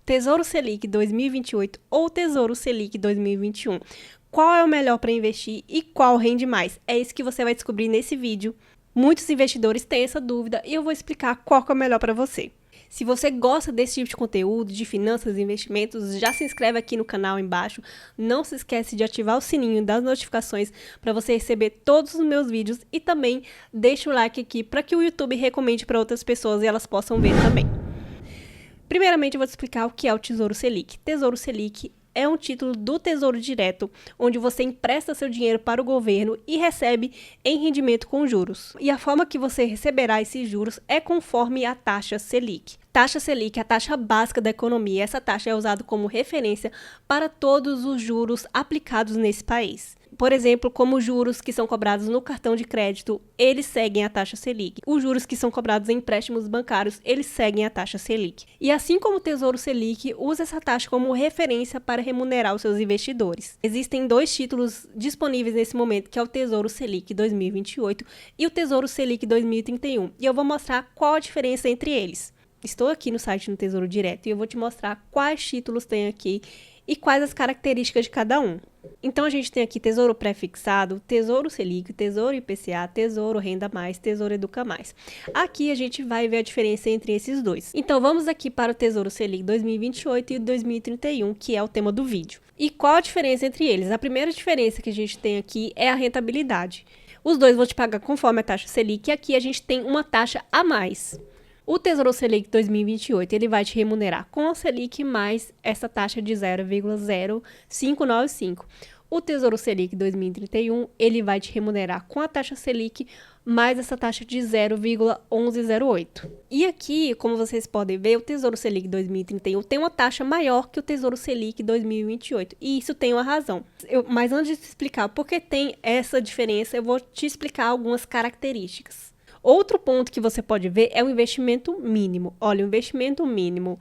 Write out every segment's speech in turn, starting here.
Tesouro Selic 2028 ou Tesouro Selic 2021? Qual é o melhor para investir e qual rende mais? É isso que você vai descobrir nesse vídeo. Muitos investidores têm essa dúvida e eu vou explicar qual que é o melhor para você. Se você gosta desse tipo de conteúdo, de finanças e investimentos, já se inscreve aqui no canal embaixo. Não se esquece de ativar o sininho das notificações para você receber todos os meus vídeos e também deixa o like aqui para que o YouTube recomende para outras pessoas e elas possam ver também. Primeiramente, eu vou te explicar o que é o Tesouro Selic. Tesouro Selic é um título do Tesouro Direto, onde você empresta seu dinheiro para o governo e recebe em rendimento com juros. E a forma que você receberá esses juros é conforme a taxa Selic. Taxa Selic é a taxa básica da economia. Essa taxa é usada como referência para todos os juros aplicados nesse país. Por exemplo, como os juros que são cobrados no cartão de crédito, eles seguem a taxa Selic. Os juros que são cobrados em empréstimos bancários, eles seguem a taxa Selic. E assim como o Tesouro Selic, usa essa taxa como referência para remunerar os seus investidores. Existem dois títulos disponíveis nesse momento, que é o Tesouro Selic 2028 e o Tesouro Selic 2031. E eu vou mostrar qual a diferença entre eles. Estou aqui no site do Tesouro Direto e eu vou te mostrar quais títulos tem aqui e quais as características de cada um. Então, a gente tem aqui Tesouro Pré-Fixado, Tesouro Selic, Tesouro IPCA, Tesouro Renda Mais, Tesouro Educa Mais. Aqui a gente vai ver a diferença entre esses dois. Então, vamos aqui para o Tesouro Selic 2028 e 2031, que é o tema do vídeo. E qual a diferença entre eles? A primeira diferença que a gente tem aqui é a rentabilidade. Os dois vão te pagar conforme a taxa Selic, e aqui a gente tem uma taxa a mais. O Tesouro Selic 2028, ele vai te remunerar com a Selic mais essa taxa de 0,0595. O Tesouro Selic 2031, ele vai te remunerar com a taxa Selic mais essa taxa de 0,1108. E aqui, como vocês podem ver, o Tesouro Selic 2031 tem uma taxa maior que o Tesouro Selic 2028. E isso tem uma razão. Mas antes de te explicar por que tem essa diferença, eu vou te explicar algumas características. Outro ponto que você pode ver é o investimento mínimo. Olha, o investimento mínimo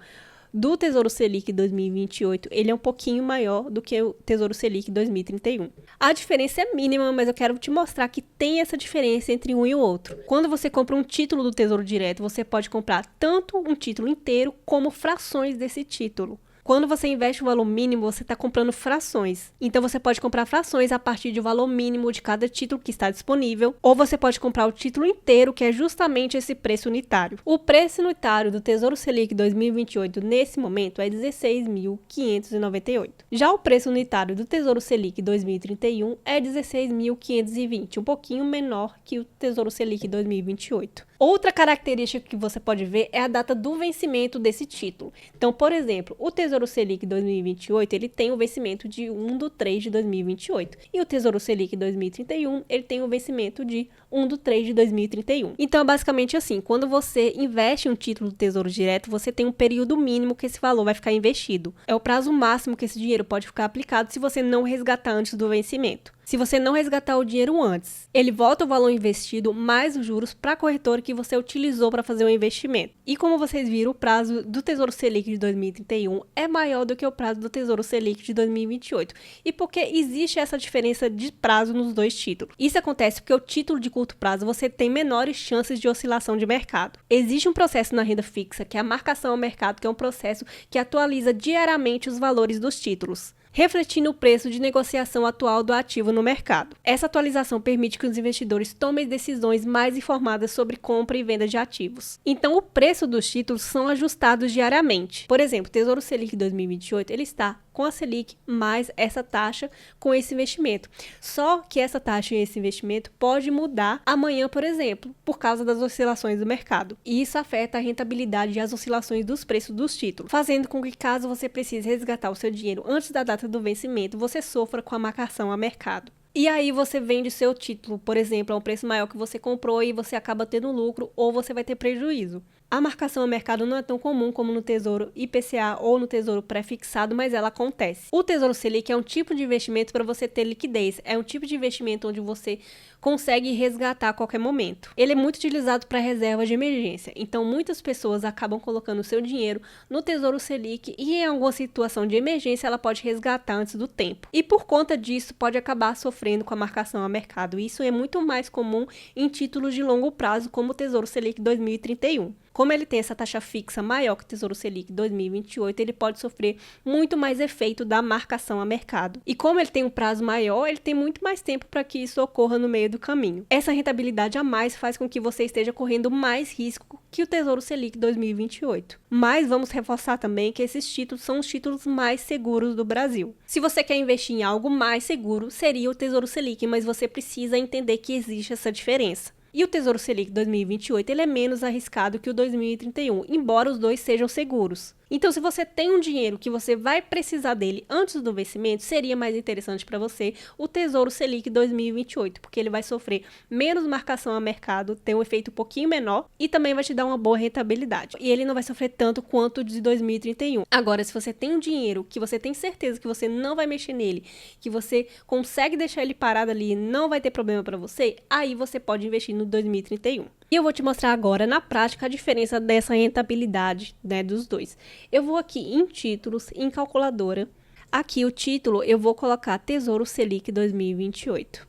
do Tesouro Selic 2028, ele é um pouquinho maior do que o Tesouro Selic 2031. A diferença é mínima, mas eu quero te mostrar que tem essa diferença entre um e o outro. Quando você compra um título do Tesouro Direto, você pode comprar tanto um título inteiro como frações desse título. Quando você investe o valor mínimo, você está comprando frações. Então, você pode comprar frações a partir de um valor mínimo de cada título que está disponível, ou você pode comprar o título inteiro, que é justamente esse preço unitário. O preço unitário do Tesouro Selic 2028, nesse momento, é R$ 16.598. Já o preço unitário do Tesouro Selic 2031 é R$ 16.520, um pouquinho menor que o Tesouro Selic 2028. Outra característica que você pode ver é a data do vencimento desse título. Então, por exemplo, o Tesouro Selic 2028, ele tem o vencimento de 1/3/2028. E o Tesouro Selic 2031, ele tem o vencimento de 1/3/2031. Então, é basicamente assim, quando você investe em um título do Tesouro Direto, você tem um período mínimo que esse valor vai ficar investido. É o prazo máximo que esse dinheiro pode ficar aplicado se você não resgatar antes do vencimento. Se você não resgatar o dinheiro antes, ele volta o valor investido mais os juros para a corretora que você utilizou para fazer o investimento. E como vocês viram, o prazo do Tesouro Selic de 2031 é maior do que o prazo do Tesouro Selic de 2028. E por que existe essa diferença de prazo nos dois títulos? Isso acontece porque o título de curto prazo você tem menores chances de oscilação de mercado. Existe um processo na renda fixa, que é a marcação ao mercado, que é um processo que atualiza diariamente os valores dos títulos, refletindo o preço de negociação atual do ativo no mercado. Essa atualização permite que os investidores tomem decisões mais informadas sobre compra e venda de ativos. Então, o preço dos títulos são ajustados diariamente. Por exemplo, o Tesouro Selic 2028, ele está com a Selic mais essa taxa com esse investimento. Só que essa taxa e esse investimento pode mudar amanhã, por exemplo, por causa das oscilações do mercado. E isso afeta a rentabilidade e as oscilações dos preços dos títulos, fazendo com que, caso você precise resgatar o seu dinheiro antes da data do vencimento, você sofra com a marcação a mercado. E aí você vende o seu título, por exemplo, a um preço maior que você comprou e você acaba tendo lucro ou você vai ter prejuízo. A marcação ao mercado não é tão comum como no Tesouro IPCA ou no Tesouro Pré-Fixado, mas ela acontece. O Tesouro Selic é um tipo de investimento para você ter liquidez. É um tipo de investimento onde você consegue resgatar a qualquer momento. Ele é muito utilizado para reserva de emergência. Então, muitas pessoas acabam colocando o seu dinheiro no Tesouro Selic e em alguma situação de emergência ela pode resgatar antes do tempo. E por conta disso, pode acabar sofrendo com a marcação ao mercado. Isso é muito mais comum em títulos de longo prazo, como o Tesouro Selic 2031. Como ele tem essa taxa fixa maior que o Tesouro Selic 2028, ele pode sofrer muito mais efeito da marcação a mercado. E como ele tem um prazo maior, ele tem muito mais tempo para que isso ocorra no meio do caminho. Essa rentabilidade a mais faz com que você esteja correndo mais risco que o Tesouro Selic 2028. Mas vamos reforçar também que esses títulos são os títulos mais seguros do Brasil. Se você quer investir em algo mais seguro, seria o Tesouro Selic, mas você precisa entender que existe essa diferença. E o Tesouro Selic 2028 ele é menos arriscado que o 2031, embora os dois sejam seguros. Então, se você tem um dinheiro que você vai precisar dele antes do vencimento, seria mais interessante para você o Tesouro Selic 2028, porque ele vai sofrer menos marcação a mercado, tem um efeito um pouquinho menor e também vai te dar uma boa rentabilidade. E ele não vai sofrer tanto quanto o de 2031. Agora, se você tem um dinheiro que você tem certeza que você não vai mexer nele, que você consegue deixar ele parado ali e não vai ter problema para você, aí você pode investir no 2031. E eu vou te mostrar agora, na prática, a diferença dessa rentabilidade, né, dos dois. Eu vou aqui em títulos, em calculadora. Aqui o título eu vou colocar Tesouro Selic 2028.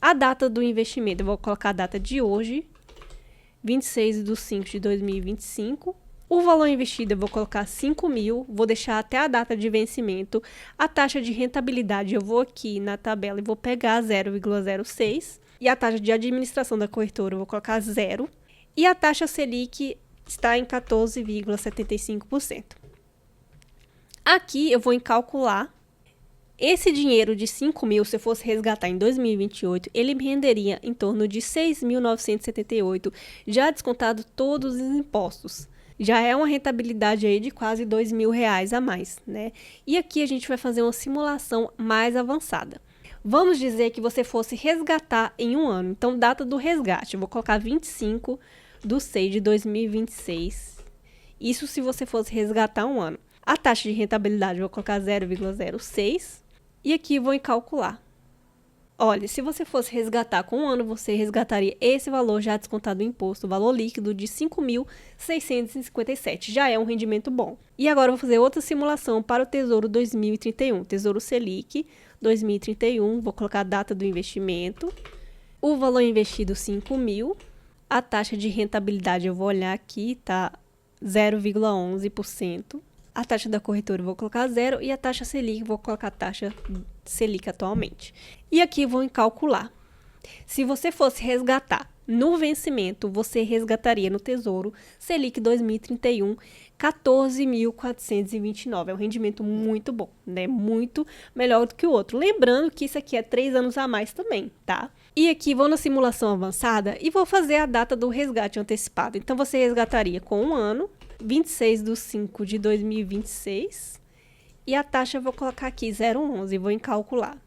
A data do investimento, eu vou colocar a data de hoje, 26/5/2025. O valor investido eu vou colocar 5 mil, vou deixar até a data de vencimento. A taxa de rentabilidade eu vou aqui na tabela e vou pegar 0,06. E a taxa de administração da corretora eu vou colocar 0. E a taxa Selic está em 14,75%. Aqui eu vou calcular. Esse dinheiro de 5 mil, se eu fosse resgatar em 2028, ele me renderia em torno de 6.978, já descontado todos os impostos. Já é uma rentabilidade aí de quase R$2.000 a mais, né? E aqui a gente vai fazer uma simulação mais avançada. Vamos dizer que você fosse resgatar em um ano. Então, data do resgate. Eu vou colocar 25/6/2026. Isso se você fosse resgatar um ano. A taxa de rentabilidade eu vou colocar 0,06. E aqui eu vou calcular. Olha, se você fosse resgatar com um ano, você resgataria esse valor já descontado do imposto, o valor líquido de 5.657. Já é um rendimento bom. E agora eu vou fazer outra simulação para o Tesouro 2031. Tesouro Selic 2031, vou colocar a data do investimento. O valor investido 5 mil. A taxa de rentabilidade eu vou olhar aqui, tá 0,11%. A taxa da corretora eu vou colocar 0 e a taxa Selic vou colocar a taxa Selic atualmente. E aqui vou calcular. Se você fosse resgatar no vencimento, você resgataria no Tesouro Selic 2031 14.429. É um rendimento muito bom, né? Muito melhor do que o outro. Lembrando que isso aqui é 3 anos a mais também, tá? E aqui vou na simulação avançada e vou fazer a data do resgate antecipado. Então, você resgataria com um ano, 26/5/2026. E a taxa eu vou colocar aqui 0,11 e vou calcular.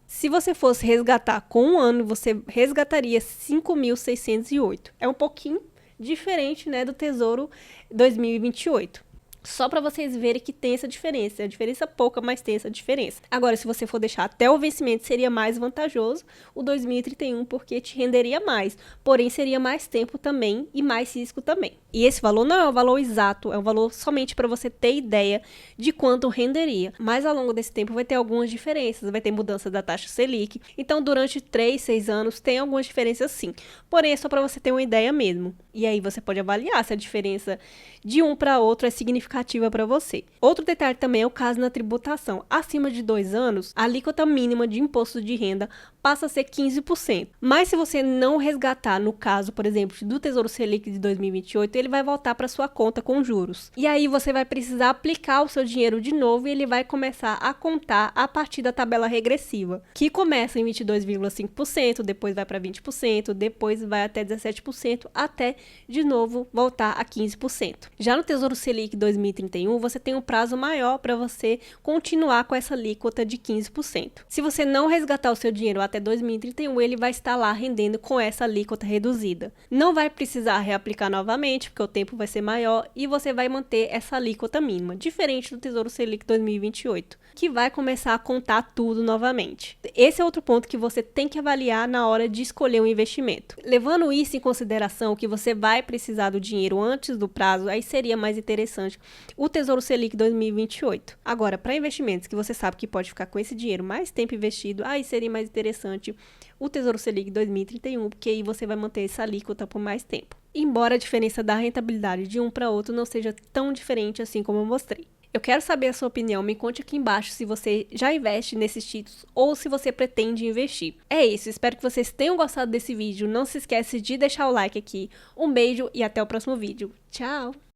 Se você fosse resgatar com um ano, você resgataria 5.608. É um pouquinho diferente, né, do Tesouro 2028. Só para vocês verem que tem essa diferença. É a diferença pouca, mas tem essa diferença. Agora, se você for deixar até o vencimento, seria mais vantajoso o 2031, porque te renderia mais. Porém, seria mais tempo também e mais risco também. E esse valor não é um valor exato, é um valor somente para você ter ideia de quanto renderia. Mas ao longo desse tempo vai ter algumas diferenças, vai ter mudança da taxa Selic. Então, durante 3, 6 anos, tem algumas diferenças sim. Porém, é só para você ter uma ideia mesmo. E aí você pode avaliar se a diferença de um para outro é significativa para você. Outro detalhe também é o caso na tributação. Acima de 2 anos, a alíquota mínima de imposto de renda passa a ser 15%. Mas se você não resgatar, no caso, por exemplo, do Tesouro Selic de 2028, ele vai voltar para sua conta com juros. E aí você vai precisar aplicar o seu dinheiro de novo e ele vai começar a contar a partir da tabela regressiva, que começa em 22,5%, depois vai para 20%, depois vai até 17%, até de novo voltar a 15%. Já no Tesouro Selic 2031, você tem um prazo maior para você continuar com essa alíquota de 15%. Se você não resgatar o seu dinheiro até 2031, ele vai estar lá rendendo com essa alíquota reduzida. Não vai precisar reaplicar novamente, porque o tempo vai ser maior e você vai manter essa alíquota mínima, diferente do Tesouro Selic 2028, que vai começar a contar tudo novamente. Esse é outro ponto que você tem que avaliar na hora de escolher um investimento. Levando isso em consideração, que você vai precisar do dinheiro antes do prazo, aí seria mais interessante o Tesouro Selic 2028. Agora, para investimentos que você sabe que pode ficar com esse dinheiro mais tempo investido, aí seria mais interessante o Tesouro Selic 2031, porque aí você vai manter essa alíquota por mais tempo. embora a diferença da rentabilidade de um para outro não seja tão diferente assim como eu mostrei. Eu quero saber a sua opinião, me conte aqui embaixo se você já investe nesses títulos ou se você pretende investir. É isso, espero que vocês tenham gostado desse vídeo, não se esquece de deixar o like aqui. Um beijo e até o próximo vídeo. Tchau!